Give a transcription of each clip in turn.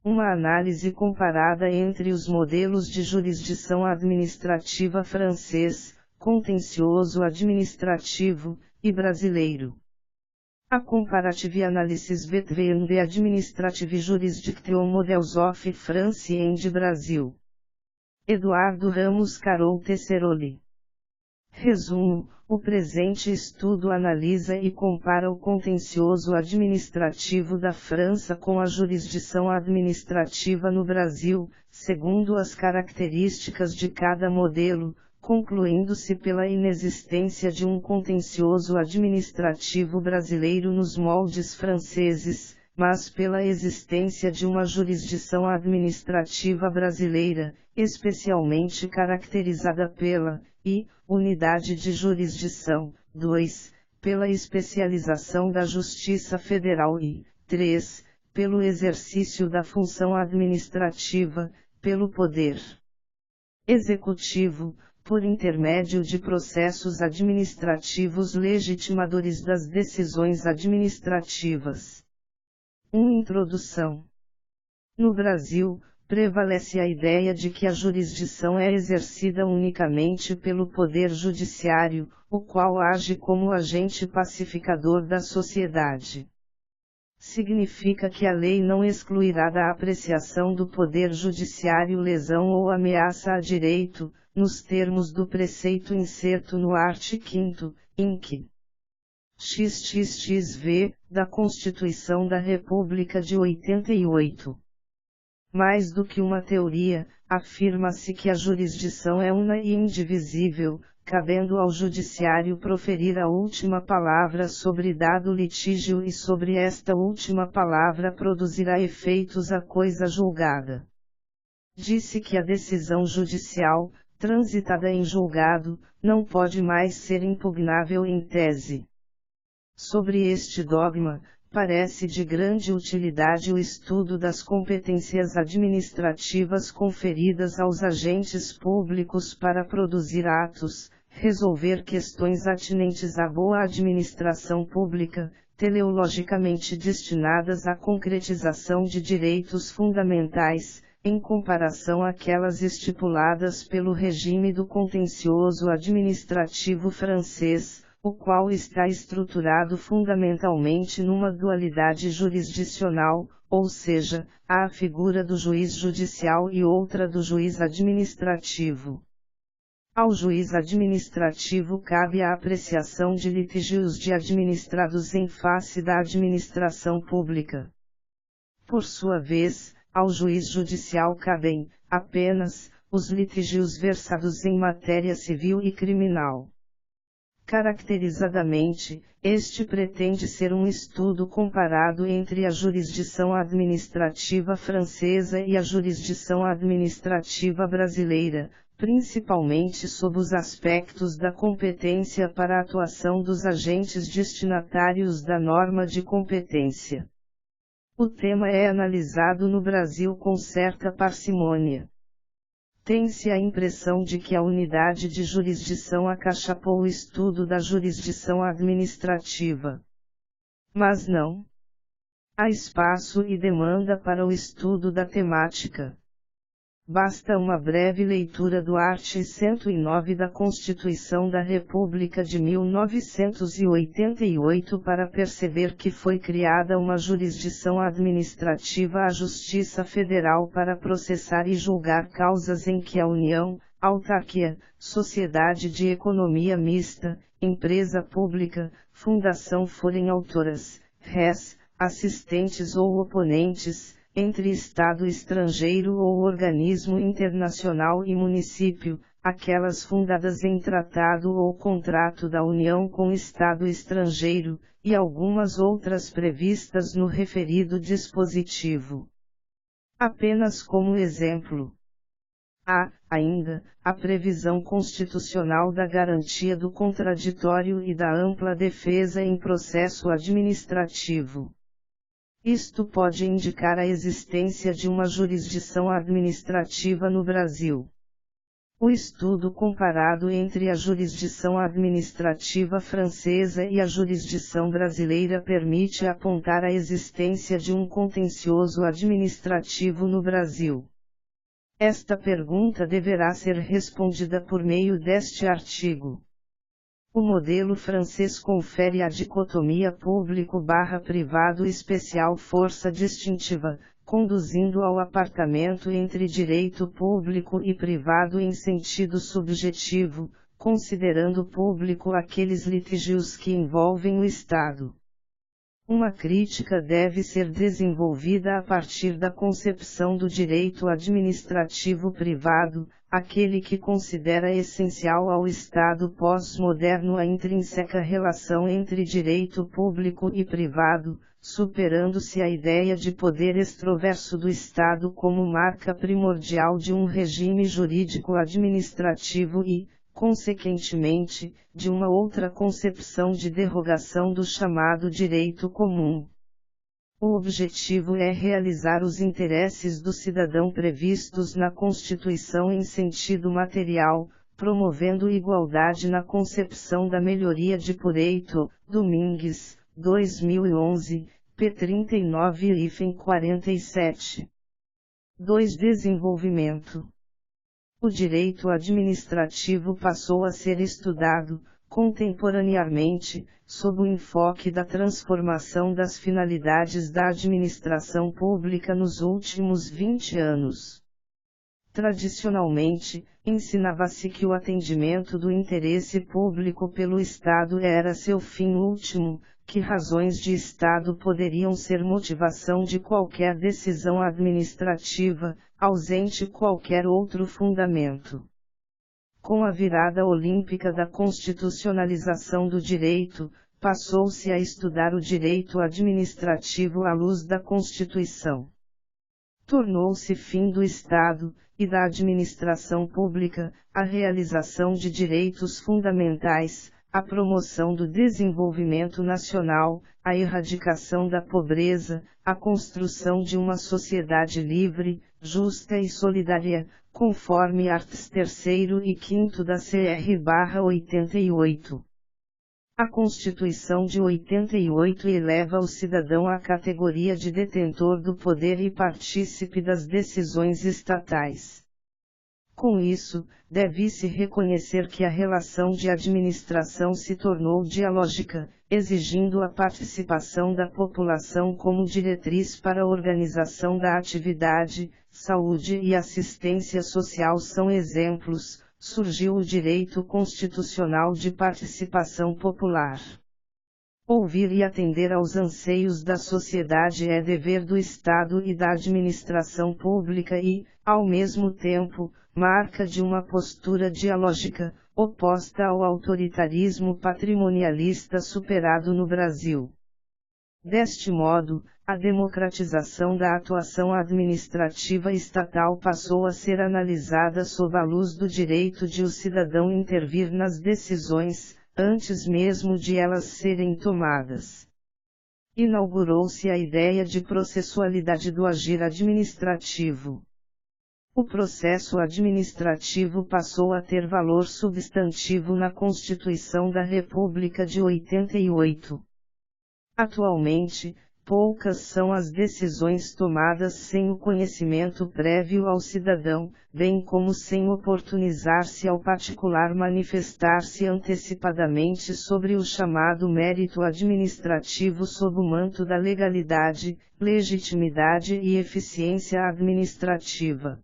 Uma análise comparada entre os modelos de jurisdição administrativa francês, contencioso administrativo, e brasileiro. A comparative analysis between the administrative jurisdiction models of France and Brasil. Eduardo Ramos Carol Tesseroli. Resumo: o presente estudo analisa e compara o contencioso administrativo da França com a jurisdição administrativa no Brasil, segundo as características de cada modelo, concluindo-se pela inexistência de um contencioso administrativo brasileiro nos moldes franceses, mas pela existência de uma jurisdição administrativa brasileira, especialmente caracterizada pela unidade de jurisdição, 2, pela especialização da Justiça Federal e 3, pelo exercício da função administrativa, pelo poder executivo, por intermédio de processos administrativos legitimadores das decisões administrativas. Introdução. No Brasil, prevalece a ideia de que a jurisdição é exercida unicamente pelo Poder Judiciário, o qual age como agente pacificador da sociedade. Significa que a lei não excluirá da apreciação do Poder Judiciário lesão ou ameaça a direito, nos termos do preceito incerto no art. 5º, inc. XXXV, da Constituição da República de 88. Mais do que uma teoria, afirma-se que a jurisdição é una e indivisível, cabendo ao judiciário proferir a última palavra sobre dado litígio e sobre esta última palavra produzirá efeitos a coisa julgada. Disse que a decisão judicial, transitada em julgado, não pode mais ser impugnável em tese. Sobre este dogma, parece de grande utilidade o estudo das competências administrativas conferidas aos agentes públicos para produzir atos, resolver questões atinentes à boa administração pública, teleologicamente destinadas à concretização de direitos fundamentais, em comparação àquelas estipuladas pelo regime do contencioso administrativo francês, o qual está estruturado fundamentalmente numa dualidade jurisdicional, ou seja, há a figura do juiz judicial e outra do juiz administrativo. Ao juiz administrativo cabe a apreciação de litígios administrados em face da administração pública. Por sua vez, ao juiz judicial cabem, apenas, os litígios versados em matéria civil e criminal. Caracterizadamente, este pretende ser um estudo comparado entre a jurisdição administrativa francesa e a jurisdição administrativa brasileira, principalmente sob os aspectos da competência para a atuação dos agentes destinatários da norma de competência. O tema é analisado no Brasil com certa parcimônia. Tem-se a impressão de que a unidade de jurisdição acachapou o estudo da jurisdição administrativa. Mas não. Há espaço e demanda para o estudo da temática. Basta uma breve leitura do art. 109 da Constituição da República de 1988 para perceber que foi criada uma jurisdição administrativa à Justiça Federal para processar e julgar causas em que a União, autarquia, sociedade de economia mista, empresa pública, fundação forem autoras, res, assistentes ou oponentes, entre Estado estrangeiro ou organismo internacional e município, aquelas fundadas em tratado ou contrato da União com Estado estrangeiro, e algumas outras previstas no referido dispositivo. Apenas como exemplo. Há, ainda, a previsão constitucional da garantia do contraditório e da ampla defesa em processo administrativo. Isto pode indicar a existência de uma jurisdição administrativa no Brasil. O estudo comparado entre a jurisdição administrativa francesa e a jurisdição brasileira permite apontar a existência de um contencioso administrativo no Brasil. Esta pergunta deverá ser respondida por meio deste artigo. O modelo francês confere a dicotomia público/privado especial força distintiva, conduzindo ao apartamento entre direito público e privado em sentido subjetivo, considerando público aqueles litígios que envolvem o Estado. Uma crítica deve ser desenvolvida a partir da concepção do direito administrativo privado, aquele que considera essencial ao Estado pós-moderno a intrínseca relação entre direito público e privado, superando-se a ideia de poder extroverso do Estado como marca primordial de um regime jurídico administrativo e, consequentemente, de uma outra concepção de derrogação do chamado direito comum. O objetivo é realizar os interesses do cidadão previstos na Constituição em sentido material, promovendo igualdade na concepção da melhoria de Pureito, Domingues, 2011, p. 39-47. 2. Desenvolvimento. O direito administrativo passou a ser estudado, contemporaneamente, sob o enfoque da transformação das finalidades da administração pública nos últimos 20 anos. Tradicionalmente, ensinava-se que o atendimento do interesse público pelo Estado era seu fim último, que razões de Estado poderiam ser motivação de qualquer decisão administrativa, ausente qualquer outro fundamento. Com a virada olímpica da constitucionalização do direito, passou-se a estudar o direito administrativo à luz da Constituição. Tornou-se fim do Estado, e da administração pública, a realização de direitos fundamentais, a promoção do desenvolvimento nacional, a erradicação da pobreza, a construção de uma sociedade livre, justa e solidária, conforme arts 3º e 5º da CR/88. A Constituição de 88 eleva o cidadão à categoria de detentor do poder e partícipe das decisões estatais. Com isso, deve-se reconhecer que a relação de administração se tornou dialógica, exigindo a participação da população como diretriz para a organização da atividade. Saúde e assistência social são exemplos. Surgiu o direito constitucional de participação popular. Ouvir e atender aos anseios da sociedade é dever do Estado e da administração pública e, ao mesmo tempo, marca de uma postura dialógica, oposta ao autoritarismo patrimonialista superado no Brasil. Deste modo, a democratização da atuação administrativa estatal passou a ser analisada sob a luz do direito de o cidadão intervir nas decisões, antes mesmo de elas serem tomadas. Inaugurou-se a ideia de processualidade do agir administrativo. O processo administrativo passou a ter valor substantivo na Constituição da República de 88. Atualmente, poucas são as decisões tomadas sem o conhecimento prévio ao cidadão, bem como sem oportunizar-se ao particular manifestar-se antecipadamente sobre o chamado mérito administrativo sob o manto da legalidade, legitimidade e eficiência administrativa.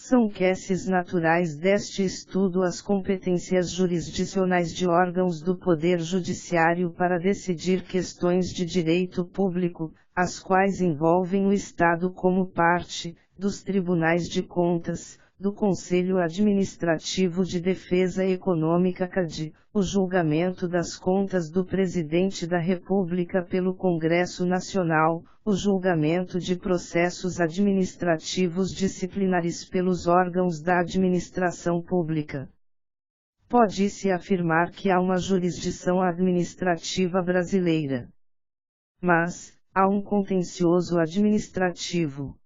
São queses naturais deste estudo as competências jurisdicionais de órgãos do Poder Judiciário para decidir questões de direito público, as quais envolvem o Estado como parte, dos Tribunais de Contas, do Conselho Administrativo de Defesa Econômica CAD, o julgamento das contas do Presidente da República pelo Congresso Nacional, o julgamento de processos administrativos disciplinares pelos órgãos da administração pública. Pode-se afirmar que há uma jurisdição administrativa brasileira. Mas, há um contencioso administrativo.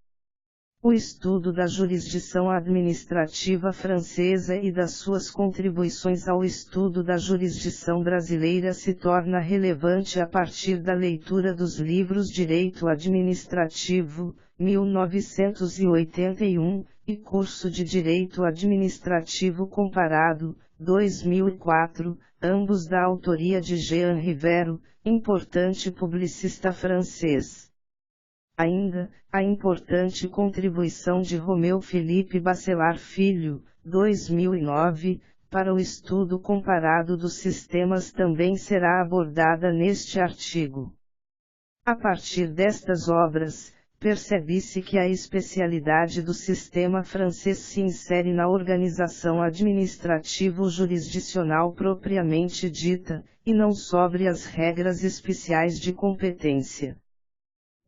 O estudo da jurisdição administrativa francesa e das suas contribuições ao estudo da jurisdição brasileira se torna relevante a partir da leitura dos livros Direito Administrativo, 1981, e Curso de Direito Administrativo Comparado, 2004, ambos da autoria de Jean Rivero, importante publicista francês. Ainda, a importante contribuição de Romeu Felipe Bacelar Filho, 2009, para o estudo comparado dos sistemas também será abordada neste artigo. A partir destas obras, percebe-se que a especialidade do sistema francês se insere na organização administrativo-jurisdicional propriamente dita, e não sobre as regras especiais de competência.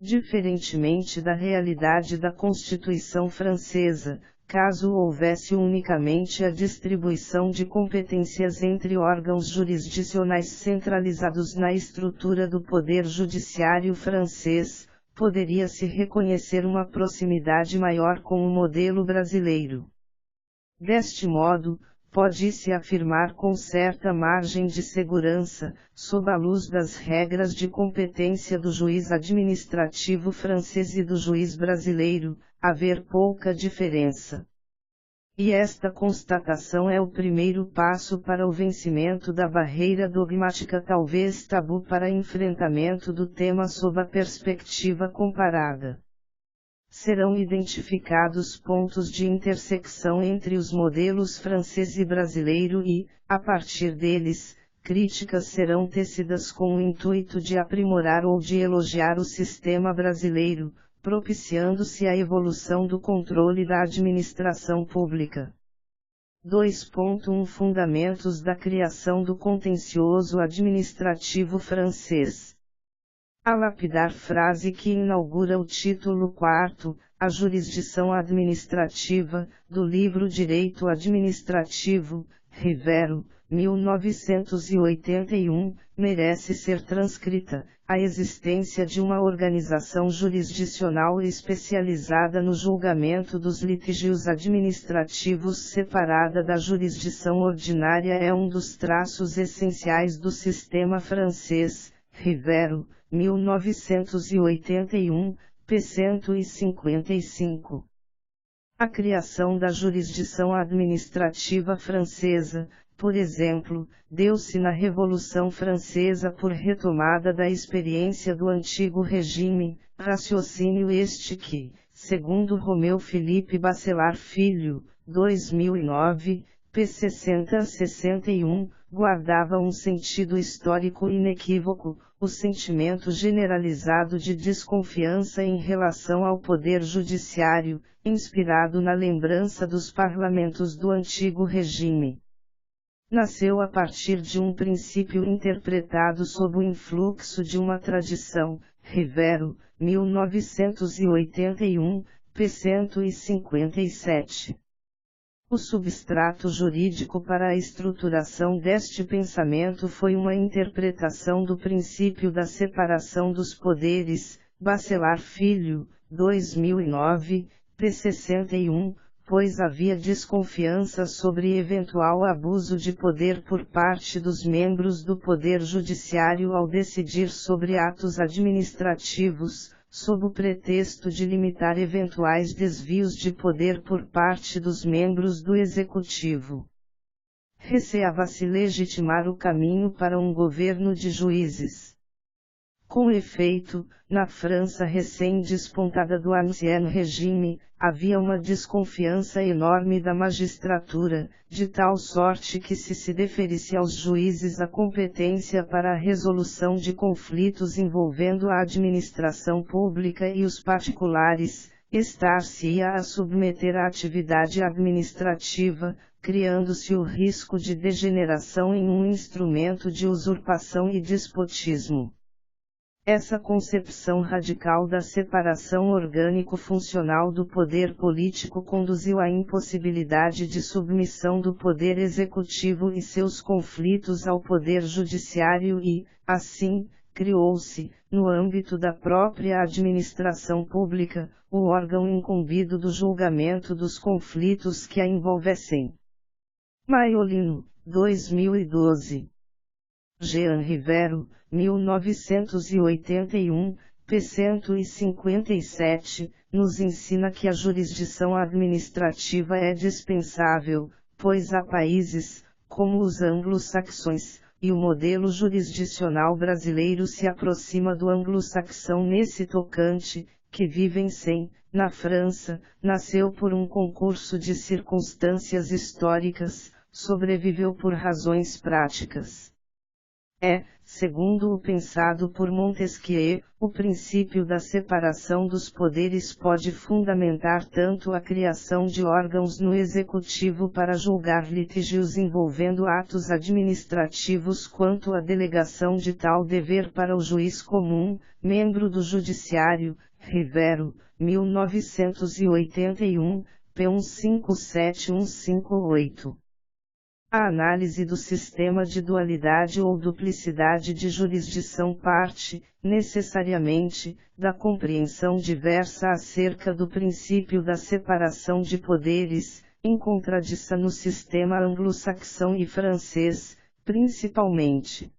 Diferentemente da realidade da Constituição francesa, caso houvesse unicamente a distribuição de competências entre órgãos jurisdicionais centralizados na estrutura do poder judiciário francês, poderia-se reconhecer uma proximidade maior com o modelo brasileiro. Deste modo, pode-se afirmar com certa margem de segurança, sob a luz das regras de competência do juiz administrativo francês e do juiz brasileiro, haver pouca diferença. E esta constatação é o primeiro passo para o vencimento da barreira dogmática, talvez tabu para enfrentamento do tema sob a perspectiva comparada. Serão identificados pontos de intersecção entre os modelos francês e brasileiro e, a partir deles, críticas serão tecidas com o intuito de aprimorar ou de elogiar o sistema brasileiro, propiciando-se a evolução do controle da administração pública. 2.1 Fundamentos da criação do contencioso administrativo francês. A lapidar frase que inaugura o título 4, a jurisdição administrativa, do livro Direito Administrativo, Rivero, 1981, merece ser transcrita. A existência de uma organização jurisdicional especializada no julgamento dos litígios administrativos separada da jurisdição ordinária é um dos traços essenciais do sistema francês. Rivero, 1981, p. 155. A criação da jurisdição administrativa francesa, por exemplo, deu-se na Revolução Francesa por retomada da experiência do antigo regime, raciocínio este que, segundo Romeu Felipe Bacelar Filho, 2009, p. 60-61, guardava um sentido histórico inequívoco, o sentimento generalizado de desconfiança em relação ao poder judiciário, inspirado na lembrança dos parlamentos do antigo regime. Nasceu a partir de um princípio interpretado sob o influxo de uma tradição, Rivero, 1981, p. 157. O substrato jurídico para a estruturação deste pensamento foi uma interpretação do princípio da separação dos poderes, Bacelar Filho, 2009, p. 61, pois havia desconfiança sobre eventual abuso de poder por parte dos membros do Poder Judiciário ao decidir sobre atos administrativos, sob o pretexto de limitar eventuais desvios de poder por parte dos membros do Executivo. Receava-se legitimar o caminho para um governo de juízes. Com efeito, na França recém-despontada do Ancien Regime, havia uma desconfiança enorme da magistratura, de tal sorte que se deferisse aos juízes a competência para a resolução de conflitos envolvendo a administração pública e os particulares, estar-se-ia a submeter à atividade administrativa, criando-se o risco de degeneração em um instrumento de usurpação e despotismo. Essa concepção radical da separação orgânico-funcional do poder político conduziu à impossibilidade de submissão do poder executivo e seus conflitos ao poder judiciário e, assim, criou-se, no âmbito da própria administração pública, o órgão incumbido do julgamento dos conflitos que a envolvessem. Maiolino, 2012. Jean Rivero, 1981, p. 157, nos ensina que a jurisdição administrativa é dispensável, pois há países, como os anglo-saxões, e o modelo jurisdicional brasileiro se aproxima do anglo-saxão nesse tocante, que vivem sem. Na França, nasceu por um concurso de circunstâncias históricas, sobreviveu por razões práticas. Segundo o pensado por Montesquieu, o princípio da separação dos poderes pode fundamentar tanto a criação de órgãos no executivo para julgar litígios envolvendo atos administrativos quanto a delegação de tal dever para o juiz comum, membro do judiciário. Rivero, 1981, p. 157158. A análise do sistema de dualidade ou duplicidade de jurisdição parte, necessariamente, da compreensão diversa acerca do princípio da separação de poderes, em contradição no sistema anglo-saxão e francês, principalmente.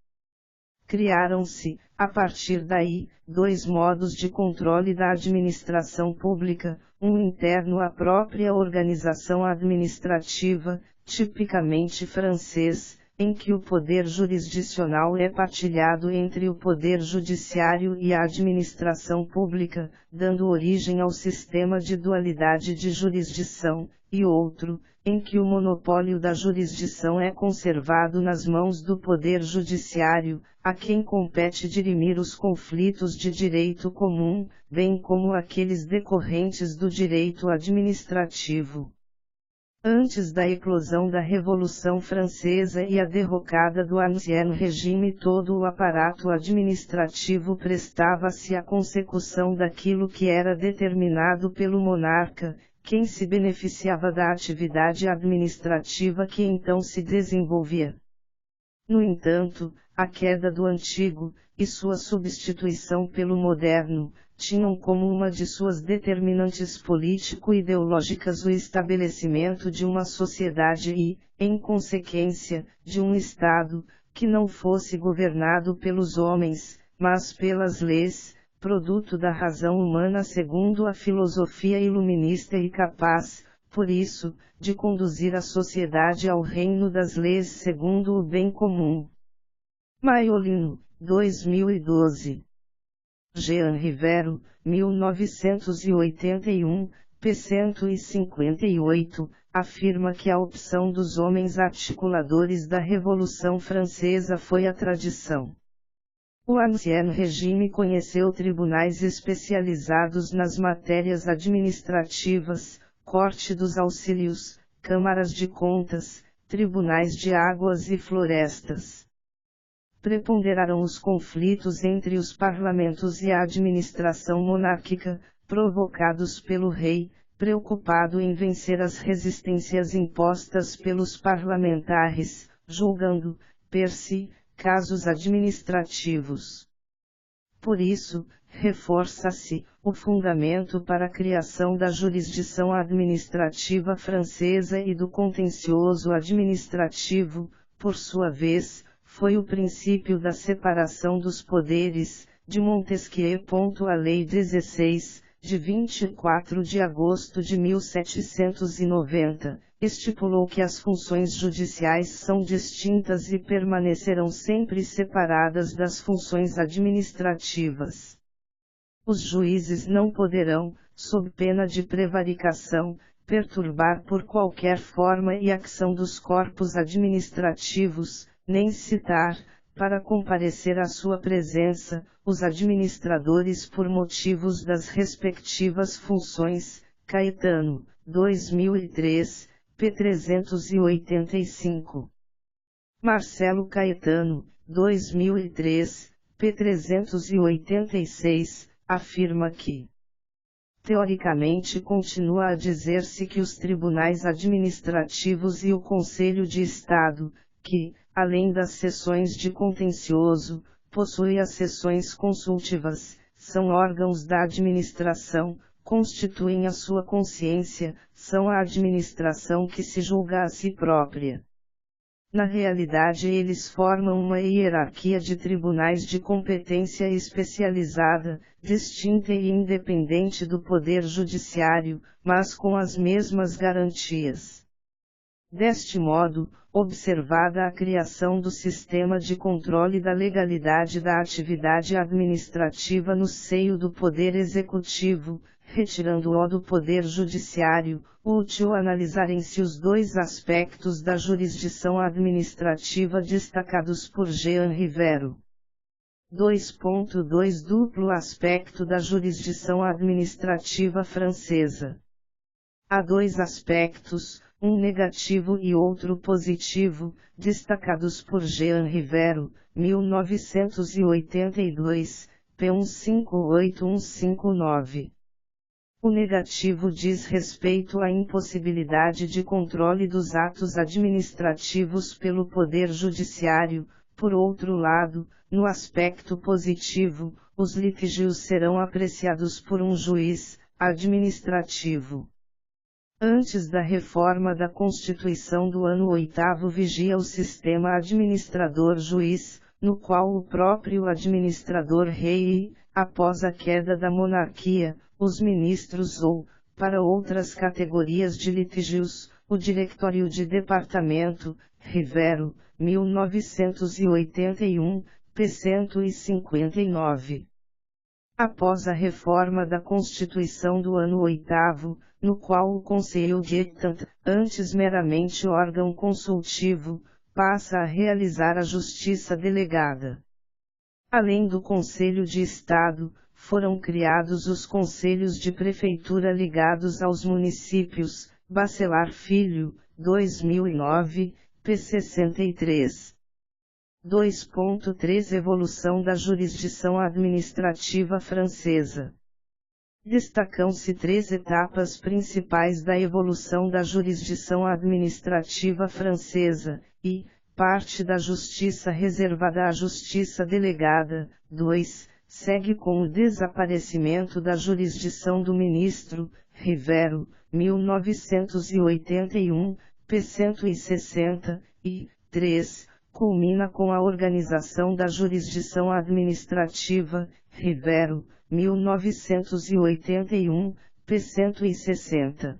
Criaram-se, a partir daí, dois modos de controle da administração pública, um interno à própria organização administrativa, tipicamente francês, em que o poder jurisdicional é partilhado entre o poder judiciário e a administração pública, dando origem ao sistema de dualidade de jurisdição, e outro, em que o monopólio da jurisdição é conservado nas mãos do poder judiciário, a quem compete dirimir os conflitos de direito comum, bem como aqueles decorrentes do direito administrativo. Antes da eclosão da Revolução Francesa e a derrocada do Ancien Regime, todo o aparato administrativo prestava-se à consecução daquilo que era determinado pelo monarca, quem se beneficiava da atividade administrativa que então se desenvolvia. No entanto, a queda do antigo, e sua substituição pelo moderno, tinham como uma de suas determinantes político-ideológicas o estabelecimento de uma sociedade e, em consequência, de um Estado, que não fosse governado pelos homens, mas pelas leis, produto da razão humana segundo a filosofia iluminista e capaz, por isso, de conduzir a sociedade ao reino das leis segundo o bem comum. Maiolino, 2012. Jean Rivero, 1981, p. 158, afirma que a opção dos homens articuladores da Revolução Francesa foi a tradição. O Ancien Regime conheceu tribunais especializados nas matérias administrativas, Corte dos Auxílios, câmaras de contas, tribunais de águas e florestas. Preponderaram os conflitos entre os parlamentos e a administração monárquica, provocados pelo rei, preocupado em vencer as resistências impostas pelos parlamentares, julgando, per si, casos administrativos. Por isso, reforça-se o fundamento para a criação da jurisdição administrativa francesa e do contencioso administrativo, por sua vez, foi o princípio da separação dos poderes, de Montesquieu. A Lei 16, de 24 de agosto de 1790, estipulou que as funções judiciais são distintas e permanecerão sempre separadas das funções administrativas. Os juízes não poderão, sob pena de prevaricação, perturbar por qualquer forma e ação dos corpos administrativos, nem citar, para comparecer à sua presença, os administradores por motivos das respectivas funções. Caetano, 2003, p. 385. Marcelo Caetano, 2003, p. 386, afirma que, teoricamente continua a dizer-se que os tribunais administrativos e o Conselho de Estado, que, além das sessões de contencioso, possui as sessões consultivas, são órgãos da administração, constituem a sua consciência, são a administração que se julga a si própria. Na realidade, eles formam uma hierarquia de tribunais de competência especializada, distinta e independente do poder judiciário, mas com as mesmas garantias. Deste modo, observada a criação do sistema de controle da legalidade da atividade administrativa no seio do Poder Executivo, retirando-o do Poder Judiciário, útil analisarem-se os dois aspectos da jurisdição administrativa destacados por Jean Rivero. 2.2 Duplo aspecto da jurisdição administrativa francesa. Há dois aspectos, um negativo e outro positivo, destacados por Jean Rivero, 1982, p. 158159. O negativo diz respeito à impossibilidade de controle dos atos administrativos pelo Poder Judiciário. Por outro lado, no aspecto positivo, os litígios serão apreciados por um juiz administrativo. Antes da reforma da Constituição do ano 8º vigia o sistema administrador-juiz, no qual o próprio administrador-rei e, após a queda da monarquia, os ministros ou, para outras categorias de litígios, o Diretório de Departamento, Rivero, 1981, p. 159. Após a reforma da Constituição do ano 8º, no qual o Conselho d'État, antes meramente órgão consultivo, passa a realizar a justiça delegada. Além do Conselho de Estado, foram criados os Conselhos de Prefeitura ligados aos municípios, Bacelar Filho, 2009, p. 63. 2.3 Evolução da jurisdição administrativa francesa. Destacam-se três etapas principais da evolução da jurisdição administrativa francesa, e, parte da justiça reservada à justiça delegada. 2. Segue com o desaparecimento da jurisdição do ministro, Rivero, 1981, p. 160, e 3. Culmina com a organização da jurisdição administrativa, Rivero, 1981, p. 160.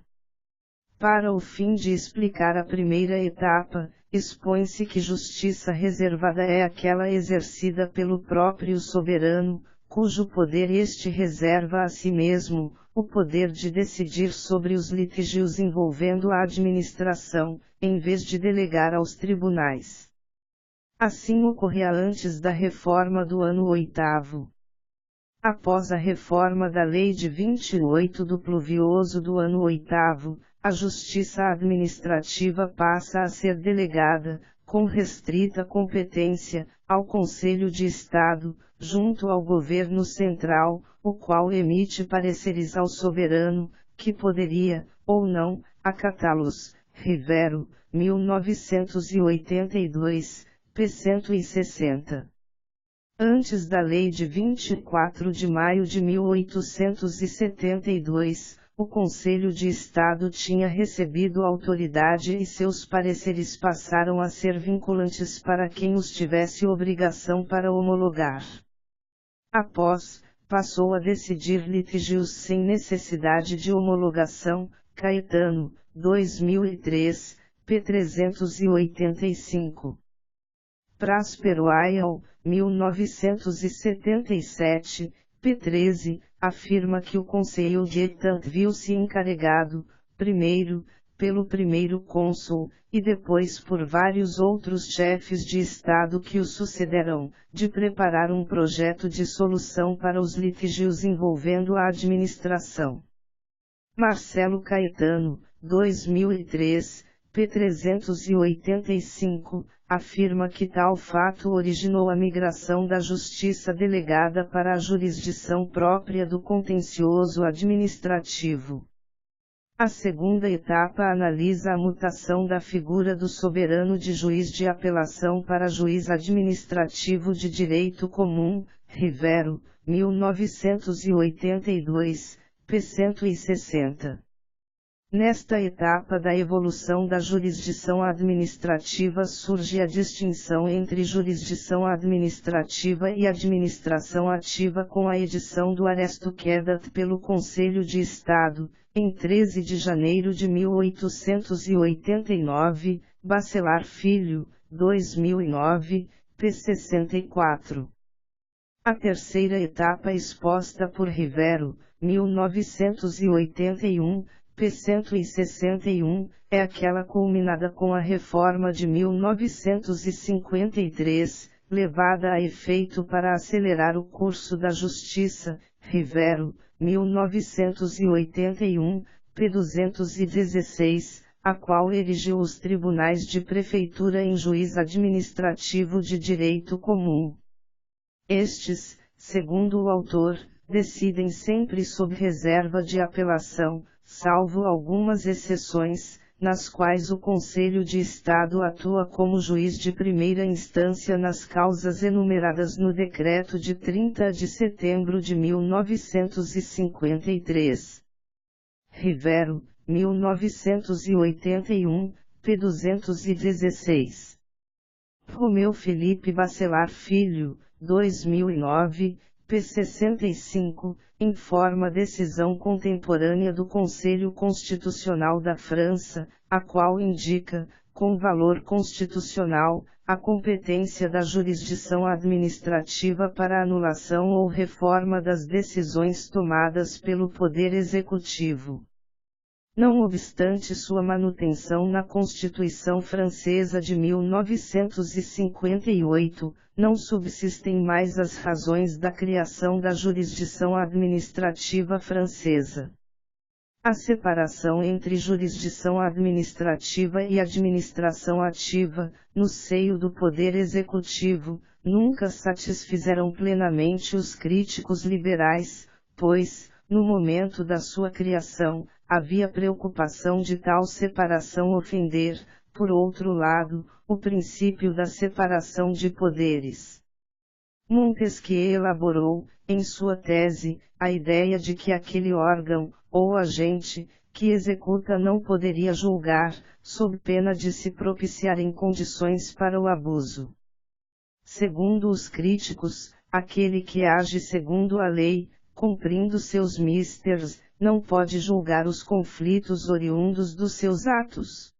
Para o fim de explicar a primeira etapa, expõe-se que justiça reservada é aquela exercida pelo próprio soberano, cujo poder este reserva a si mesmo, o poder de decidir sobre os litígios envolvendo a administração, em vez de delegar aos tribunais. Assim ocorria antes da reforma do ano 8º. Após a reforma da Lei de 28 do Pluvioso do ano 8º, a justiça administrativa passa a ser delegada, com restrita competência, ao Conselho de Estado, junto ao Governo Central, o qual emite pareceres ao soberano, que poderia, ou não, acatá-los. Rivero, 1982, p. 160. Antes da Lei de 24 de maio de 1872, o Conselho de Estado tinha recebido autoridade e seus pareceres passaram a ser vinculantes para quem os tivesse obrigação para homologar. Após, passou a decidir litígios sem necessidade de homologação. Caetano, 2003, p. 385. Praspero Ayal, 1977, p. 13, afirma que o Conselho d'État viu-se encarregado, primeiro, pelo primeiro cônsul, e depois por vários outros chefes de Estado que o sucederão, de preparar um projeto de solução para os litígios envolvendo a administração. Marcelo Caetano, 2003, p. 385, afirma que tal fato originou a migração da justiça delegada para a jurisdição própria do contencioso administrativo. A segunda etapa analisa a mutação da figura do soberano de juiz de apelação para juiz administrativo de direito comum, Rivero, 1982, p. 160. Nesta etapa da evolução da jurisdição administrativa surge a distinção entre jurisdição administrativa e administração ativa com a edição do Aresto Quedat pelo Conselho de Estado, em 13 de janeiro de 1889, Bacelar Filho, 2009, p. 64. A terceira etapa exposta por Rivero, 1981, p. 161, é aquela culminada com a reforma de 1953, levada a efeito para acelerar o curso da justiça, Rivero, 1981, p. 216, a qual erigiu os tribunais de prefeitura em juiz administrativo de direito comum. Estes, segundo o autor, decidem sempre sob reserva de apelação, salvo algumas exceções, nas quais o Conselho de Estado atua como juiz de primeira instância nas causas enumeradas no Decreto de 30 de setembro de 1953. Rivero, 1981, p. 216. Romeu Felipe Bacelar Filho, 2009, p. 65, informa decisão contemporânea do Conselho Constitucional da França, a qual indica, com valor constitucional, a competência da jurisdição administrativa para anulação ou reforma das decisões tomadas pelo Poder Executivo. Não obstante sua manutenção na Constituição Francesa de 1958, não subsistem mais as razões da criação da jurisdição administrativa francesa. A separação entre jurisdição administrativa e administração ativa, no seio do Poder Executivo, nunca satisfizeram plenamente os críticos liberais, pois, no momento da sua criação, havia preocupação de tal separação ofender, por outro lado, o princípio da separação de poderes. Montesquieu elaborou, em sua tese, a ideia de que aquele órgão, ou agente, que executa não poderia julgar, sob pena de se propiciarem condições para o abuso. Segundo os críticos, aquele que age segundo a lei, cumprindo seus misters, não pode julgar os conflitos oriundos dos seus atos.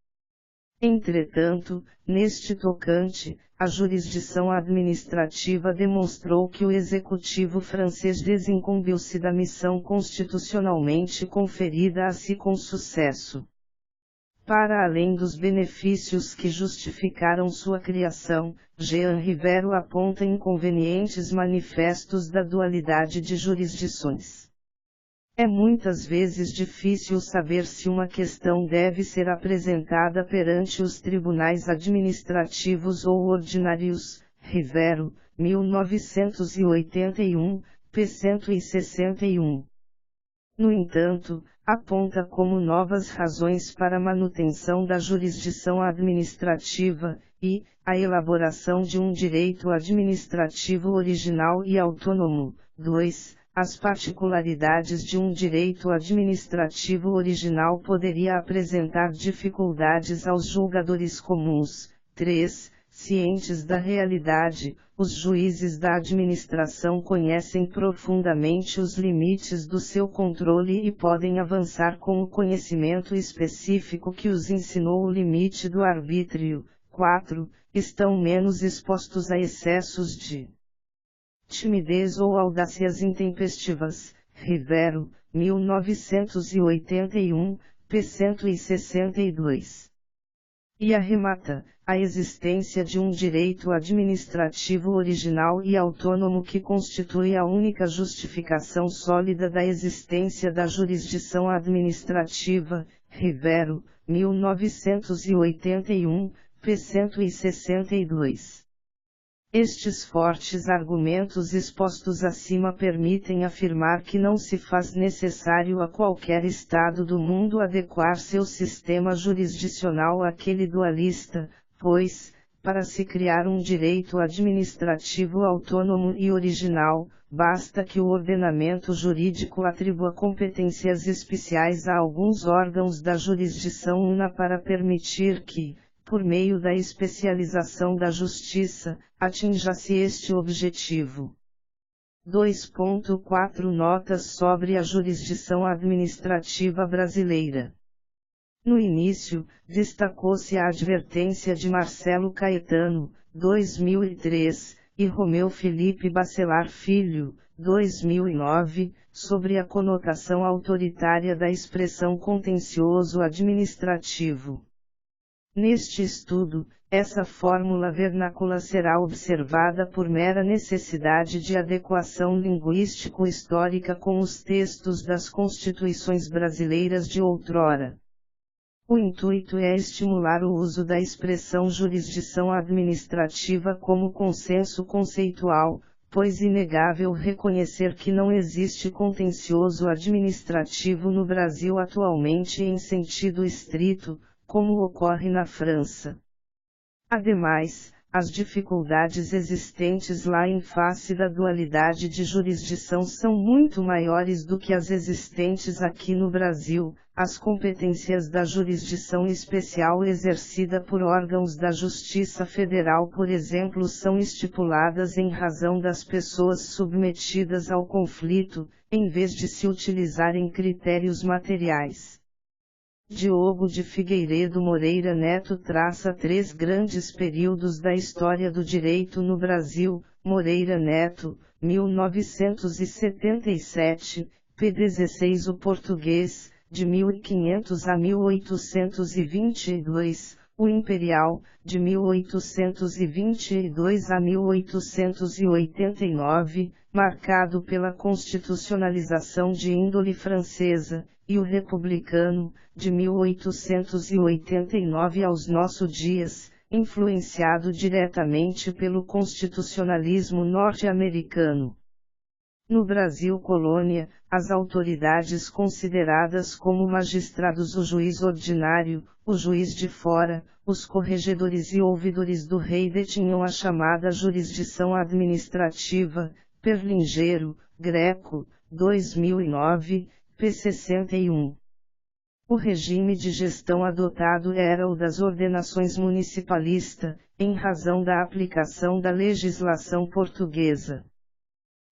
Entretanto, neste tocante, a jurisdição administrativa demonstrou que o executivo francês desincumbiu-se da missão constitucionalmente conferida a si com sucesso. Para além dos benefícios que justificaram sua criação, Jean Rivero aponta inconvenientes manifestos da dualidade de jurisdições. É muitas vezes difícil saber se uma questão deve ser apresentada perante os tribunais administrativos ou ordinários, Rivero, 1981, p. 161. No entanto, aponta como novas razões para a manutenção da jurisdição administrativa, e, a elaboração de um direito administrativo original e autônomo. 2. As particularidades de um direito administrativo original poderia apresentar dificuldades aos julgadores comuns. 3. Cientes da realidade, os juízes da administração conhecem profundamente os limites do seu controle e podem avançar com o conhecimento específico que os ensinou o limite do arbítrio. 4. Estão menos expostos a excessos de timidez ou audácias intempestivas. Rivero, 1981, p. 162. E arremata, a existência de um direito administrativo original e autônomo que constitui a única justificação sólida da existência da jurisdição administrativa. Rivero, 1981, p. 162. Estes fortes argumentos expostos acima permitem afirmar que não se faz necessário a qualquer Estado do mundo adequar seu sistema jurisdicional àquele dualista, pois, para se criar um direito administrativo autônomo e original, basta que o ordenamento jurídico atribua competências especiais a alguns órgãos da jurisdição una para permitir que, por meio da especialização da justiça, atinja-se este objetivo. 2.4 Notas sobre a jurisdição administrativa brasileira. No início, destacou-se a advertência de Marcelo Caetano, 2003, e Romeu Felipe Bacelar Filho, 2009, sobre a conotação autoritária da expressão contencioso administrativo. Neste estudo, essa fórmula vernácula será observada por mera necessidade de adequação linguístico-histórica com os textos das constituições brasileiras de outrora. O intuito é estimular o uso da expressão jurisdição administrativa como consenso conceitual, pois inegável reconhecer que não existe contencioso administrativo no Brasil atualmente em sentido estrito, como ocorre na França. Ademais, as dificuldades existentes lá em face da dualidade de jurisdição são muito maiores do que as existentes aqui no Brasil. As competências da jurisdição especial exercida por órgãos da Justiça Federal, por exemplo, são estipuladas em razão das pessoas submetidas ao conflito, em vez de se utilizarem critérios materiais. Diogo de Figueiredo Moreira Neto traça 3 grandes períodos da história do direito no Brasil. Moreira Neto, 1977, p. 16. O português, de 1500 a 1822, o imperial, de 1822 a 1889, marcado pela constitucionalização de índole francesa, e o republicano, de 1889 aos nossos dias, influenciado diretamente pelo constitucionalismo norte-americano. No Brasil colônia, as autoridades consideradas como magistrados, o juiz ordinário, o juiz de fora, os corregedores e ouvidores do rei detinham a chamada jurisdição administrativa. Perlingeiro, Greco, 2009, p. 61. O regime de gestão adotado era o das ordenações municipalista, em razão da aplicação da legislação portuguesa.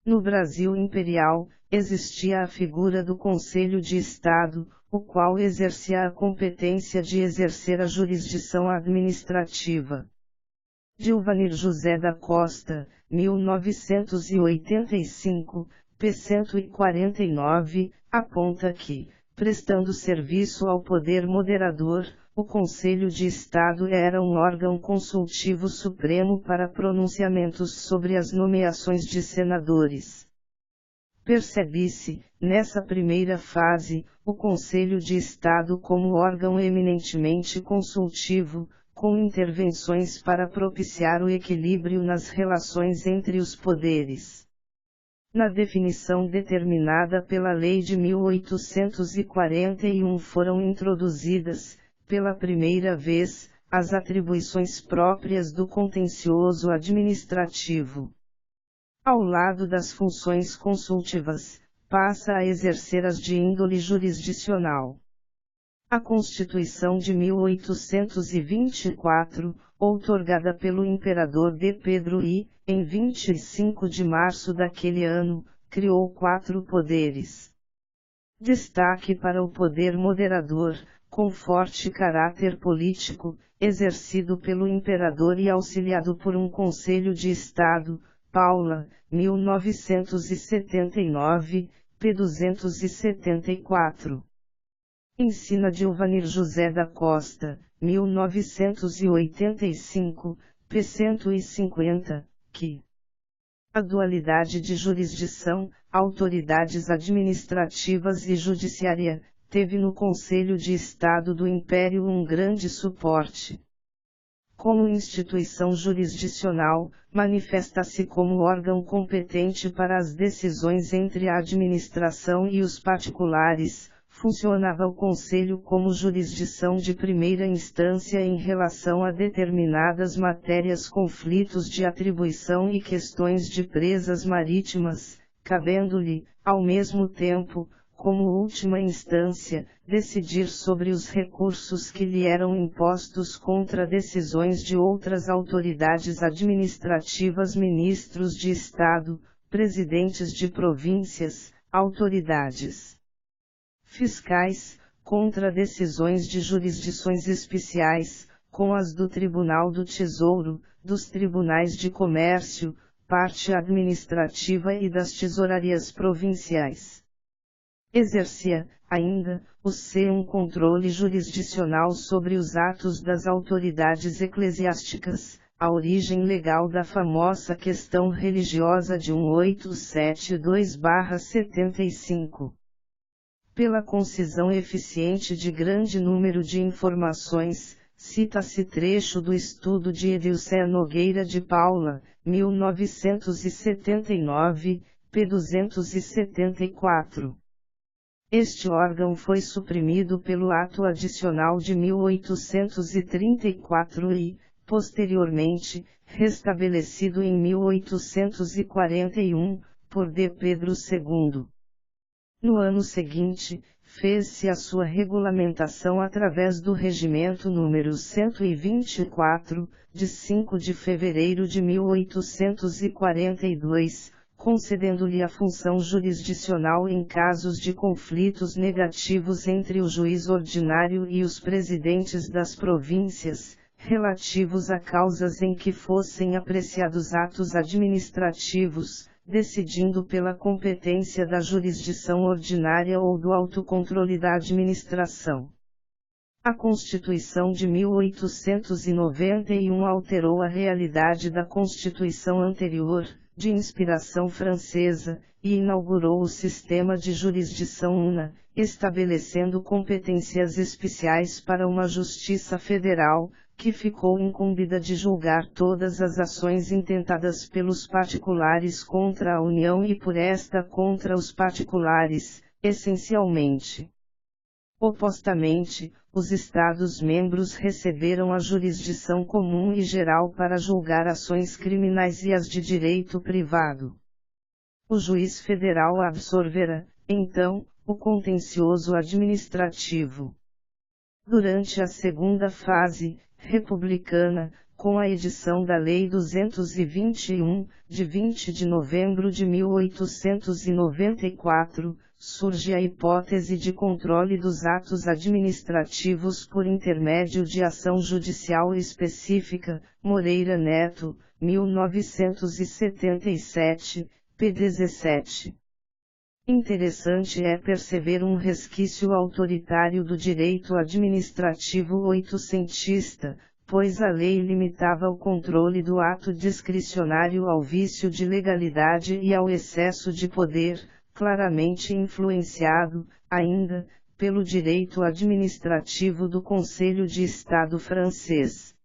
No Brasil imperial, existia a figura do Conselho de Estado, o qual exercia a competência de exercer a jurisdição administrativa. Gilvanir José da Costa, 1985, p. 149, aponta que, prestando serviço ao poder moderador, o Conselho de Estado era um órgão consultivo supremo para pronunciamentos sobre as nomeações de senadores. Percebe-se, nessa primeira fase, o Conselho de Estado como órgão eminentemente consultivo, com intervenções para propiciar o equilíbrio nas relações entre os poderes. Na definição determinada pela Lei de 1841 foram introduzidas, pela primeira vez, as atribuições próprias do contencioso administrativo. Ao lado das funções consultivas, passa a exercer as de índole jurisdicional. A Constituição de 1824, outorgada pelo imperador D. Pedro I, em 25 de março daquele ano, criou 4 poderes. Destaque para o poder moderador, com forte caráter político, exercido pelo imperador e auxiliado por um Conselho de Estado. Paula, 1979, p. 274. Ensina Gilvanir José da Costa, 1985, p. 150, que a dualidade de jurisdição, autoridades administrativas e judiciária, teve no Conselho de Estado do Império um grande suporte. como instituição jurisdicional, manifesta-se como órgão competente para as decisões entre a administração e os particulares. Funcionava o Conselho como jurisdição de primeira instância em relação a determinadas matérias, conflitos de atribuição e questões de presas marítimas, cabendo-lhe, ao mesmo tempo, como última instância, decidir sobre os recursos que lhe eram impostos contra decisões de outras autoridades administrativas, ministros de Estado, presidentes de províncias, autoridades fiscais, contra decisões de jurisdições especiais, com as do Tribunal do Tesouro, dos tribunais de comércio, parte administrativa e das tesourarias provinciais. Exercia, ainda, o C um controle jurisdicional sobre os atos das autoridades eclesiásticas, a origem legal da famosa questão religiosa de 1872/75. Pela concisão eficiente de grande número de informações, cita-se trecho do estudo de Edilcé Nogueira de Paula, 1979, p. 274. Este órgão foi suprimido pelo Ato Adicional de 1834 e, posteriormente, restabelecido em 1841, por D. Pedro II. No ano seguinte, fez-se a sua regulamentação através do Regimento número 124, de 5 de fevereiro de 1842, concedendo-lhe a função jurisdicional em casos de conflitos negativos entre o juiz ordinário e os presidentes das províncias, relativos a causas em que fossem apreciados atos administrativos, decidindo pela competência da jurisdição ordinária ou do autocontrole da administração. A Constituição de 1891 alterou a realidade da Constituição anterior, de inspiração francesa, e inaugurou o sistema de jurisdição una, estabelecendo competências especiais para uma Justiça Federal, que ficou incumbida de julgar todas as ações intentadas pelos particulares contra a União e por esta contra os particulares, essencialmente. Opostamente, os Estados-membros receberam a jurisdição comum e geral para julgar ações criminais e as de direito privado. O juiz federal absorverá, então, o contencioso administrativo. Durante a segunda fase, republicana, com a edição da Lei 221, de 20 de novembro de 1894, surge a hipótese de controle dos atos administrativos por intermédio de ação judicial específica, Moreira Neto, 1977, p. 17. Interessante é perceber um resquício autoritário do direito administrativo oitocentista, pois a lei limitava o controle do ato discricionário ao vício de legalidade e ao excesso de poder, claramente influenciado, ainda, pelo direito administrativo do Conselho de Estado francês.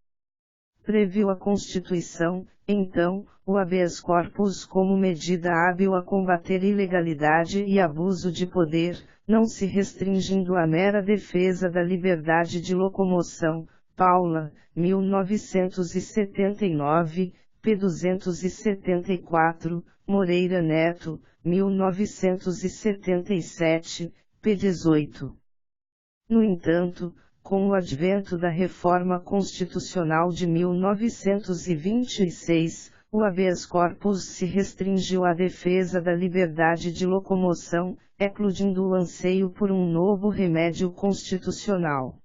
Previu a Constituição, então, o habeas corpus como medida hábil a combater ilegalidade e abuso de poder, não se restringindo à mera defesa da liberdade de locomoção. Paula, 1979, p. 274, Moreira Neto, 1977, p. 18. No entanto, com o advento da Reforma Constitucional de 1926, o habeas corpus se restringiu à defesa da liberdade de locomoção, eclodindo o anseio por um novo remédio constitucional.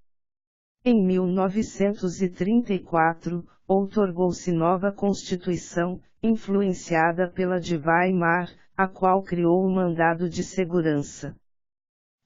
Em 1934, outorgou-se nova Constituição, influenciada pela de Weimar, a qual criou o mandado de segurança.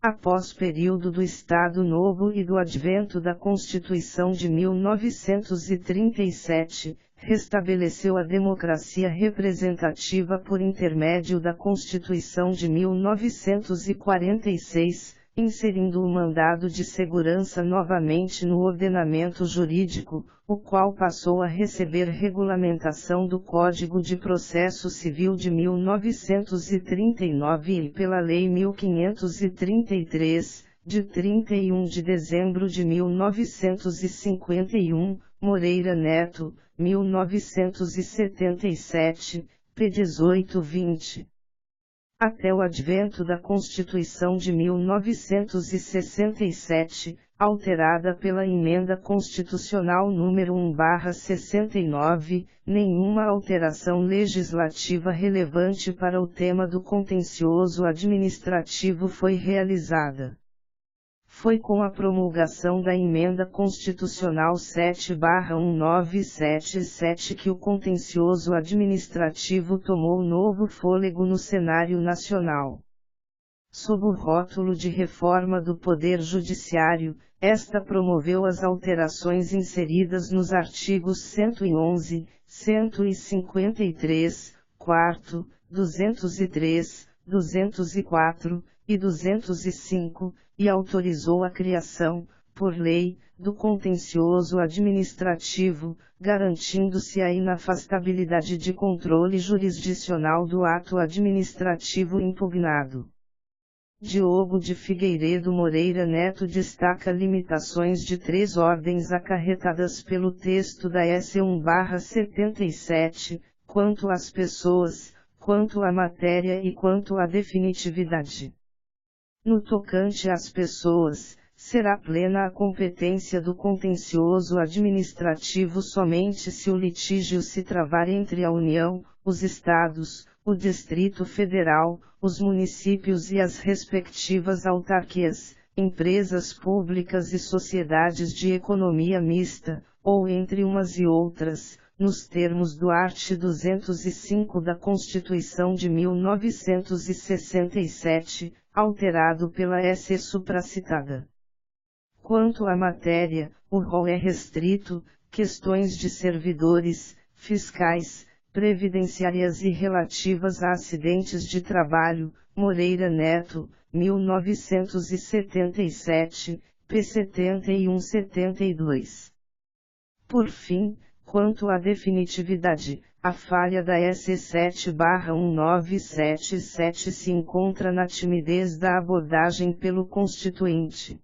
Após período do Estado Novo e do advento da Constituição de 1937, restabeleceu a democracia representativa por intermédio da Constituição de 1946, inserindo o mandado de segurança novamente no ordenamento jurídico, o qual passou a receber regulamentação do Código de Processo Civil de 1939 e pela Lei 1533, de 31 de dezembro de 1951, Moreira Neto, 1977, p. 1820. Até o advento da Constituição de 1967, alterada pela Emenda Constitucional nº 1/69, nenhuma alteração legislativa relevante para o tema do contencioso administrativo foi realizada. Foi com a promulgação da Emenda Constitucional 7/1977 que o contencioso administrativo tomou novo fôlego no cenário nacional. Sob o rótulo de reforma do Poder Judiciário, esta promoveu as alterações inseridas nos artigos 111, 153, 4, 203, 204 e 205, e autorizou a criação, por lei, do contencioso administrativo, garantindo-se a inafastabilidade de controle jurisdicional do ato administrativo impugnado. Diogo de Figueiredo Moreira Neto destaca limitações de 3 ordens acarretadas pelo texto da S. 1/77, quanto às pessoas, quanto à matéria e quanto à definitividade. No tocante às pessoas, será plena a competência do contencioso administrativo somente se o litígio se travar entre a União, os Estados, o Distrito Federal, os municípios e as respectivas autarquias, empresas públicas e sociedades de economia mista, ou entre umas e outras, nos termos do art. 205 da Constituição de 1967, alterado pela S. supracitada. Quanto à matéria, o rol é restrito, questões de servidores, fiscais, previdenciárias e relativas a acidentes de trabalho, Moreira Neto, 1977, p. 71-72. Por fim, quanto à definitividade, a falha da S. 7/1977 se encontra na timidez da abordagem pelo Constituinte.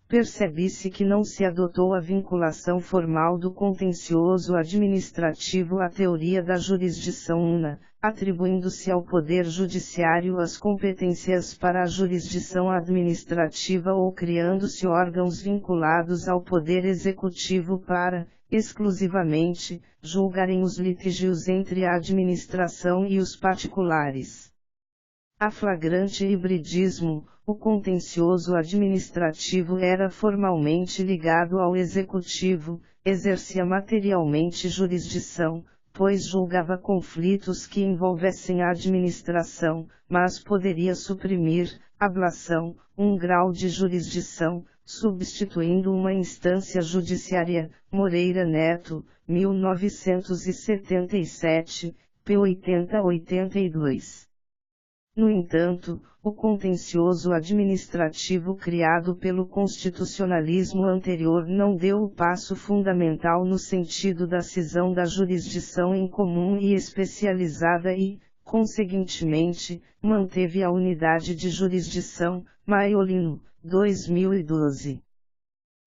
Percebe-se que não se adotou a vinculação formal do contencioso administrativo à teoria da jurisdição una, atribuindo-se ao Poder Judiciário as competências para a jurisdição administrativa ou criando-se órgãos vinculados ao Poder Executivo para, exclusivamente, julgarem os litígios entre a administração e os particulares. A flagrante hibridismo, o contencioso administrativo era formalmente ligado ao executivo, exercia materialmente jurisdição, pois julgava conflitos que envolvessem a administração, mas poderia suprimir, ablação, um grau de jurisdição, substituindo uma instância judiciária, Moreira Neto, 1977, p. 80-82. No entanto, o contencioso administrativo criado pelo constitucionalismo anterior não deu o passo fundamental no sentido da cisão da jurisdição em comum e especializada e, conseguintemente, manteve a unidade de jurisdição, Maiolino, 2012.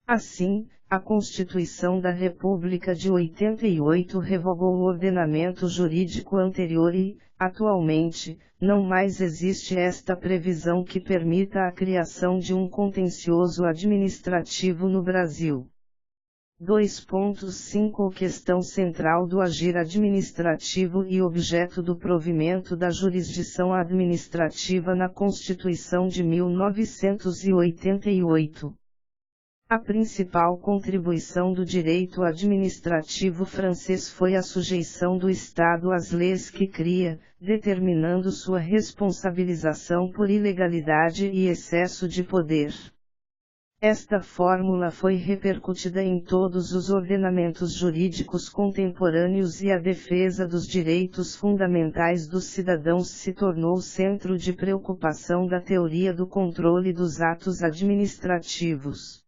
Assim, a Constituição da República de 88 revogou o ordenamento jurídico anterior e, atualmente, não mais existe esta previsão que permita a criação de um contencioso administrativo no Brasil. 2.5 Questão central do agir administrativo e objeto do provimento da jurisdição administrativa na Constituição de 1988. A principal contribuição do direito administrativo francês foi a sujeição do Estado às leis que cria, determinando sua responsabilização por ilegalidade e excesso de poder. Esta fórmula foi repercutida em todos os ordenamentos jurídicos contemporâneos e a defesa dos direitos fundamentais dos cidadãos se tornou centro de preocupação da teoria do controle dos atos administrativos.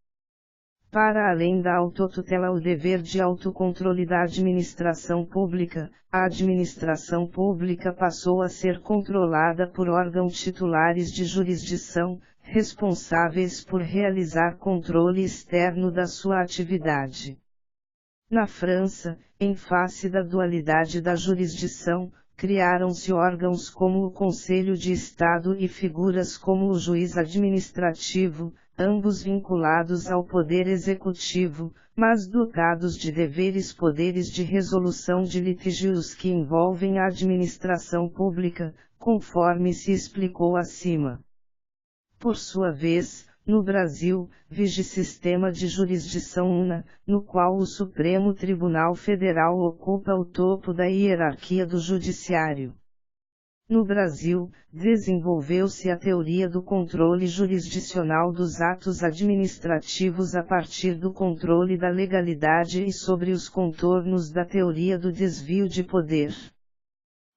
Para além da autotutela, o dever de autocontrole da administração pública, a administração pública passou a ser controlada por órgãos titulares de jurisdição, responsáveis por realizar controle externo da sua atividade. Na França, em face da dualidade da jurisdição, criaram-se órgãos como o Conselho de Estado e figuras como o juiz administrativo, ambos vinculados ao poder executivo, mas dotados de poderes de resolução de litígios que envolvem a administração pública, conforme se explicou acima. Por sua vez, no Brasil, vige sistema de jurisdição una, no qual o Supremo Tribunal Federal ocupa o topo da hierarquia do Judiciário. No Brasil, desenvolveu-se a teoria do controle jurisdicional dos atos administrativos a partir do controle da legalidade e sobre os contornos da teoria do desvio de poder.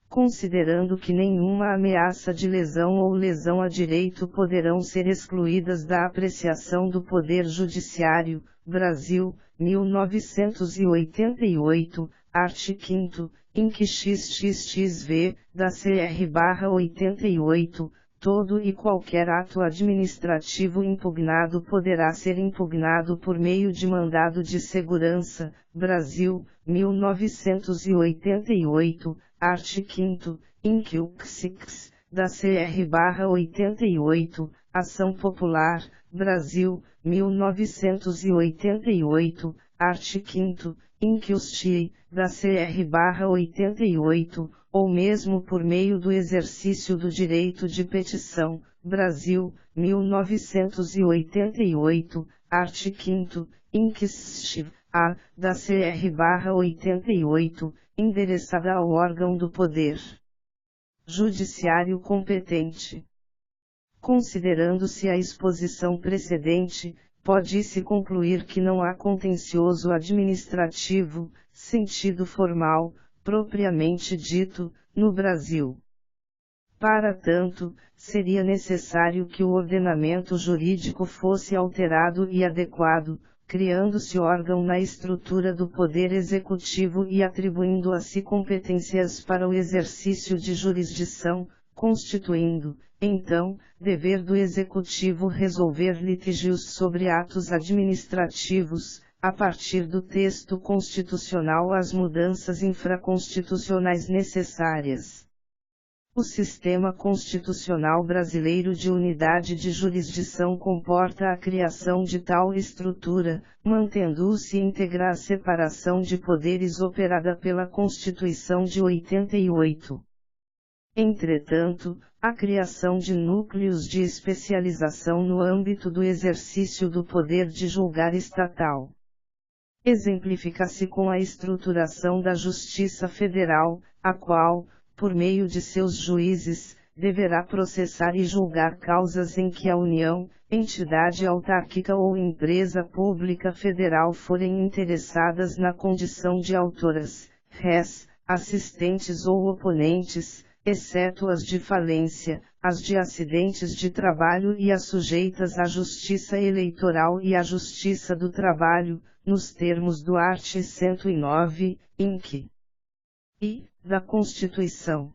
Considerando que nenhuma ameaça de lesão ou lesão a direito poderão ser excluídas da apreciação do Poder Judiciário, Brasil, 1988, art. 5º, inc. XXXV, da CR/88, todo e qualquer ato administrativo impugnado poderá ser impugnado por meio de mandado de segurança, Brasil, 1988, art. 5º, inc. UCSIX, da CR/88, Ação Popular, Brasil, 1988, art. 5º, inc. USTI, da CR/88, ou mesmo por meio do exercício do direito de petição, Brasil, 1988, art. 5º, inc. STI-A, da CR/88, endereçada ao órgão do Poder Judiciário competente. Considerando-se a exposição precedente, pode-se concluir que não há contencioso administrativo, sentido formal, propriamente dito, no Brasil. Para tanto, seria necessário que o ordenamento jurídico fosse alterado e adequado, criando-se órgão na estrutura do Poder Executivo e atribuindo a si competências para o exercício de jurisdição, constituindo, então, dever do Executivo resolver litígios sobre atos administrativos, a partir do texto constitucional as mudanças infraconstitucionais necessárias. O sistema constitucional brasileiro de unidade de jurisdição comporta a criação de tal estrutura, mantendo-se íntegra a separação de poderes operada pela Constituição de 88. Entretanto, a criação de núcleos de especialização no âmbito do exercício do poder de julgar estatal exemplifica-se com a estruturação da Justiça Federal, a qual, por meio de seus juízes, deverá processar e julgar causas em que a União, entidade autárquica ou empresa pública federal forem interessadas na condição de autoras, rés, assistentes ou oponentes, exceto as de falência, as de acidentes de trabalho e as sujeitas à Justiça Eleitoral e à Justiça do Trabalho, nos termos do art. 109, inc. I, da Constituição.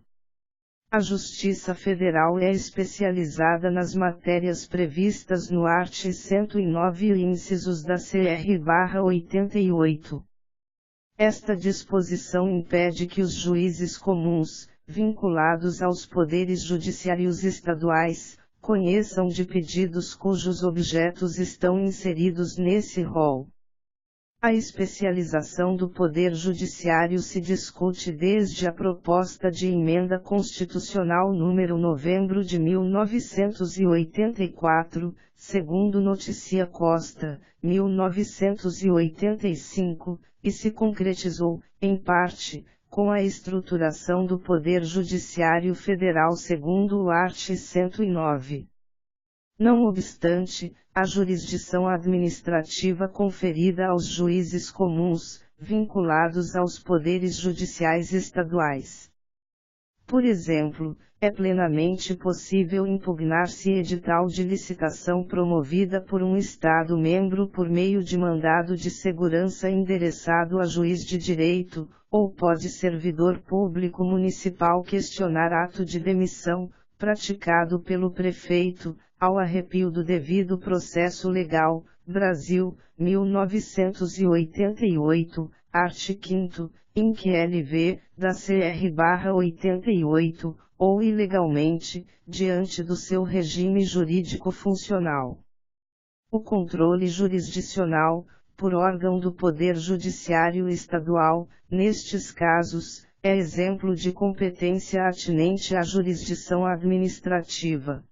A Justiça Federal é especializada nas matérias previstas no art. 109 e incisos da CR/88. Esta disposição impede que os juízes comuns, vinculados aos poderes judiciários estaduais, conheçam de pedidos cujos objetos estão inseridos nesse rol. A especialização do Poder Judiciário se discute desde a proposta de emenda constitucional número novembro de 1984, segundo noticia Costa, 1985, e se concretizou, em parte, com a estruturação do Poder Judiciário Federal segundo o art. 109. Não obstante, a jurisdição administrativa conferida aos juízes comuns, vinculados aos poderes judiciais estaduais. Por exemplo, é plenamente possível impugnar-se edital de licitação promovida por um Estado-membro por meio de mandado de segurança endereçado a juiz de direito, ou pode servidor público municipal questionar ato de demissão, praticado pelo prefeito, ao arrepio do devido processo legal. Brasil, 1988, art. 5º, Inc. LV, da CR/88, ou ilegalmente, diante do seu regime jurídico funcional. O controle jurisdicional, por órgão do Poder Judiciário Estadual, nestes casos, é exemplo de competência atinente à jurisdição administrativa.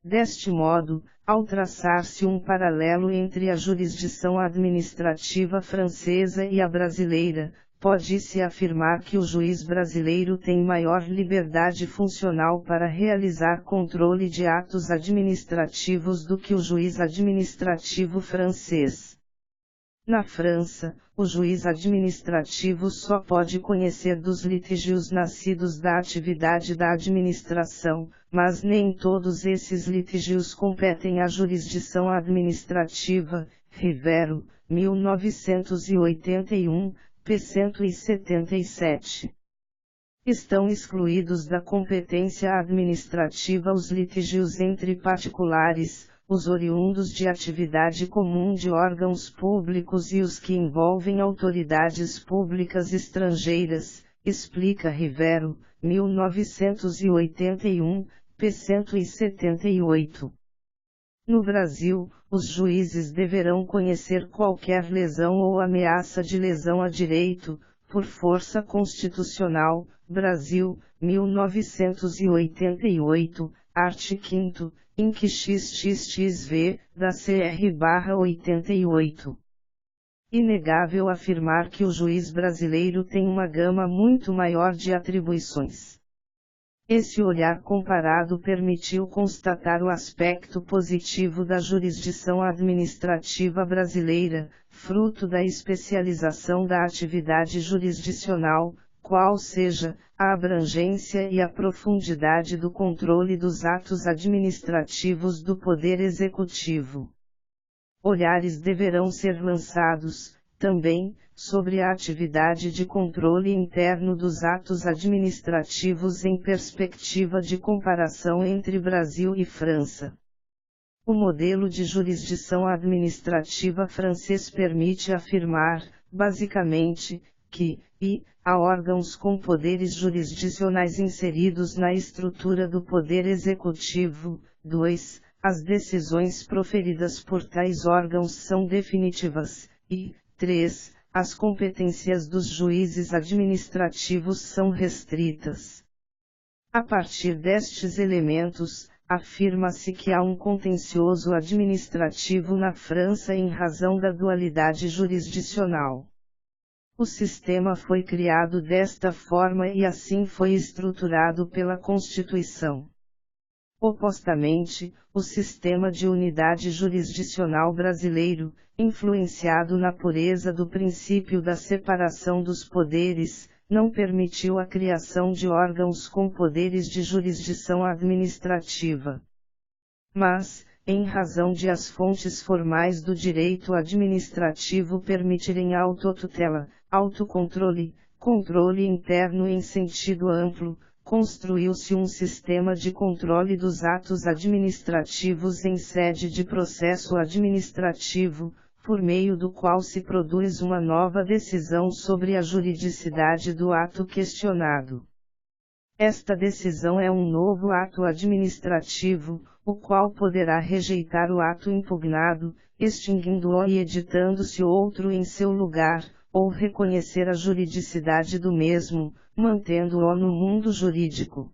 Deste modo, ao traçar-se um paralelo entre a jurisdição administrativa francesa e a brasileira, pode-se afirmar que o juiz brasileiro tem maior liberdade funcional para realizar controle de atos administrativos do que o juiz administrativo francês. Na França, o juiz administrativo só pode conhecer dos litígios nascidos da atividade da administração, mas nem todos esses litígios competem à jurisdição administrativa. Rivero, 1981, p. 177. Estão excluídos da competência administrativa os litígios entre particulares, os oriundos de atividade comum de órgãos públicos e os que envolvem autoridades públicas estrangeiras, explica Rivero, 1981, p. 178. No Brasil, os juízes deverão conhecer qualquer lesão ou ameaça de lesão a direito, por força constitucional. Brasil, 1988, art. 5º, Inc. XXXV, da CR/88. Inegável afirmar que o juiz brasileiro tem uma gama muito maior de atribuições. Esse olhar comparado permitiu constatar o aspecto positivo da jurisdição administrativa brasileira, fruto da especialização da atividade jurisdicional, qual seja, a abrangência e a profundidade do controle dos atos administrativos do Poder Executivo. Olhares deverão ser lançados, também, sobre a atividade de controle interno dos atos administrativos em perspectiva de comparação entre Brasil e França. O modelo de jurisdição administrativa francês permite afirmar, basicamente, que, há órgãos com poderes jurisdicionais inseridos na estrutura do Poder Executivo. 2. As decisões proferidas por tais órgãos são definitivas, e, 3. As competências dos juízes administrativos são restritas. A partir destes elementos, afirma-se que há um contencioso administrativo na França em razão da dualidade jurisdicional. O sistema foi criado desta forma e assim foi estruturado pela Constituição. Opostamente, o sistema de unidade jurisdicional brasileiro, influenciado na pureza do princípio da separação dos poderes, não permitiu a criação de órgãos com poderes de jurisdição administrativa. Mas, em razão de as fontes formais do direito administrativo permitirem autotutela, autocontrole, controle interno em sentido amplo, construiu-se um sistema de controle dos atos administrativos em sede de processo administrativo, por meio do qual se produz uma nova decisão sobre a juridicidade do ato questionado. Esta decisão é um novo ato administrativo, o qual poderá rejeitar o ato impugnado, extinguindo-o e editando-se outro em seu lugar, ou reconhecer a juridicidade do mesmo, mantendo-o no mundo jurídico.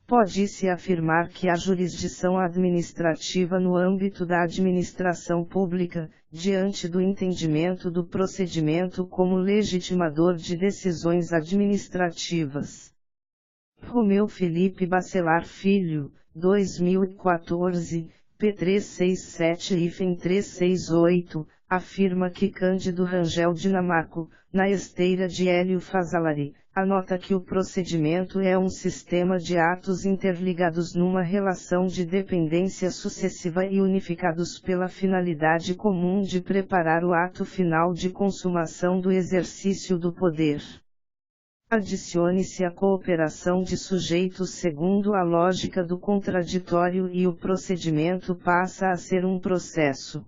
Pode-se afirmar que a jurisdição administrativa no âmbito da administração pública, diante do entendimento do procedimento como legitimador de decisões administrativas. Romeu Felipe Bacelar Filho, 2014, P367-368, afirma que Cândido Rangel Dinamarco, na esteira de Hélio Fazzolari, anota que o procedimento é um sistema de atos interligados numa relação de dependência sucessiva e unificados pela finalidade comum de preparar o ato final de consumação do exercício do poder. Adicione-se a cooperação de sujeitos segundo a lógica do contraditório e o procedimento passa a ser um processo.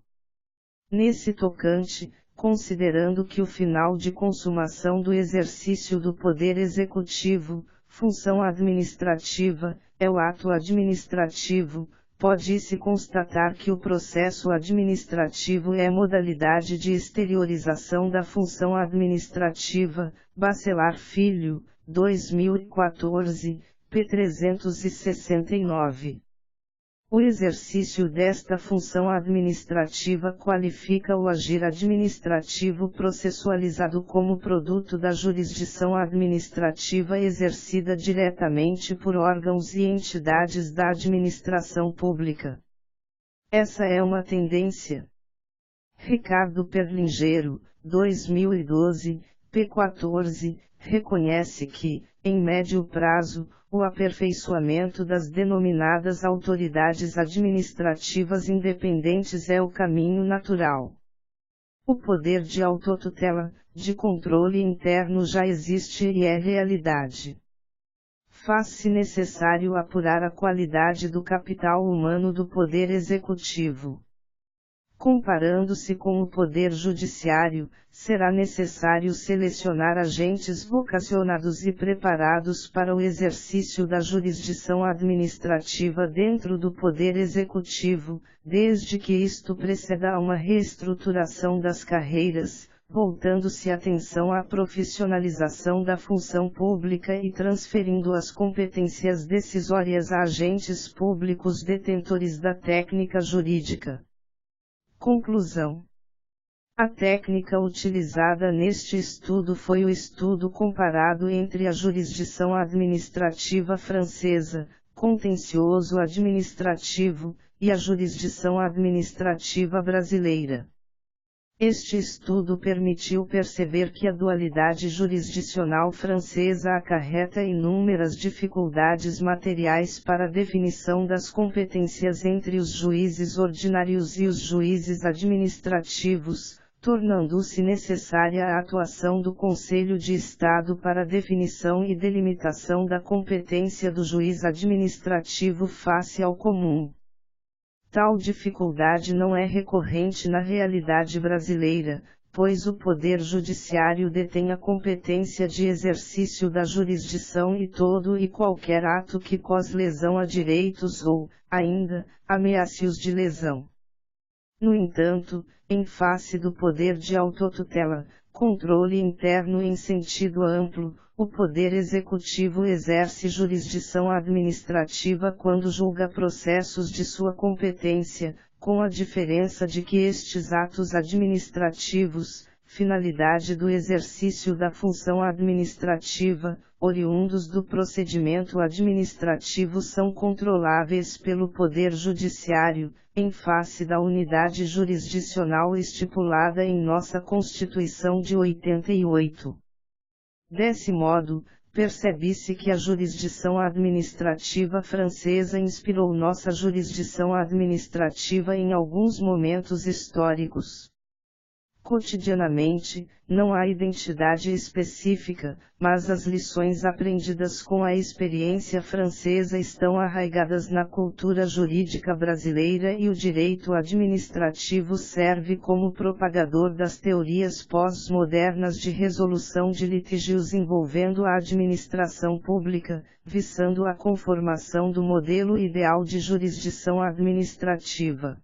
Nesse tocante, considerando que o final de consumação do exercício do poder executivo, função administrativa, é o ato administrativo, pode-se constatar que o processo administrativo é modalidade de exteriorização da função administrativa. Bacelar Filho, 2014, p. 369. O exercício desta função administrativa qualifica o agir administrativo processualizado como produto da jurisdição administrativa exercida diretamente por órgãos e entidades da administração pública. Essa é uma tendência. Ricardo Perlingeiro, 2012, p. 14, reconhece que, em médio prazo, o aperfeiçoamento das denominadas autoridades administrativas independentes é o caminho natural. O poder de autotutela, de controle interno já existe e é realidade. Faz-se necessário apurar a qualidade do capital humano do poder executivo. Comparando-se com o poder judiciário, será necessário selecionar agentes vocacionados e preparados para o exercício da jurisdição administrativa dentro do poder executivo, desde que isto preceda a uma reestruturação das carreiras, voltando-se atenção à profissionalização da função pública e transferindo as competências decisórias a agentes públicos detentores da técnica jurídica. Conclusão. A técnica utilizada neste estudo foi o estudo comparado entre a jurisdição administrativa francesa, contencioso administrativo, e a jurisdição administrativa brasileira. Este estudo permitiu perceber que a dualidade jurisdicional francesa acarreta inúmeras dificuldades materiais para a definição das competências entre os juízes ordinários e os juízes administrativos, tornando-se necessária a atuação do Conselho de Estado para a definição e delimitação da competência do juiz administrativo face ao comum. Tal dificuldade não é recorrente na realidade brasileira, pois o Poder Judiciário detém a competência de exercício da jurisdição e todo e qualquer ato que cause lesão a direitos ou, ainda, ameace-os de lesão. No entanto, em face do poder de autotutela, controle interno em sentido amplo, o Poder Executivo exerce jurisdição administrativa quando julga processos de sua competência, com a diferença de que estes atos administrativos, finalidade do exercício da função administrativa, oriundos do procedimento administrativo são controláveis pelo Poder Judiciário, em face da unidade jurisdicional estipulada em nossa Constituição de 88. Desse modo, percebe-se que a jurisdição administrativa francesa inspirou nossa jurisdição administrativa em alguns momentos históricos. Cotidianamente, não há identidade específica, mas as lições aprendidas com a experiência francesa estão arraigadas na cultura jurídica brasileira e o direito administrativo serve como propagador das teorias pós-modernas de resolução de litígios envolvendo a administração pública, visando a conformação do modelo ideal de jurisdição administrativa.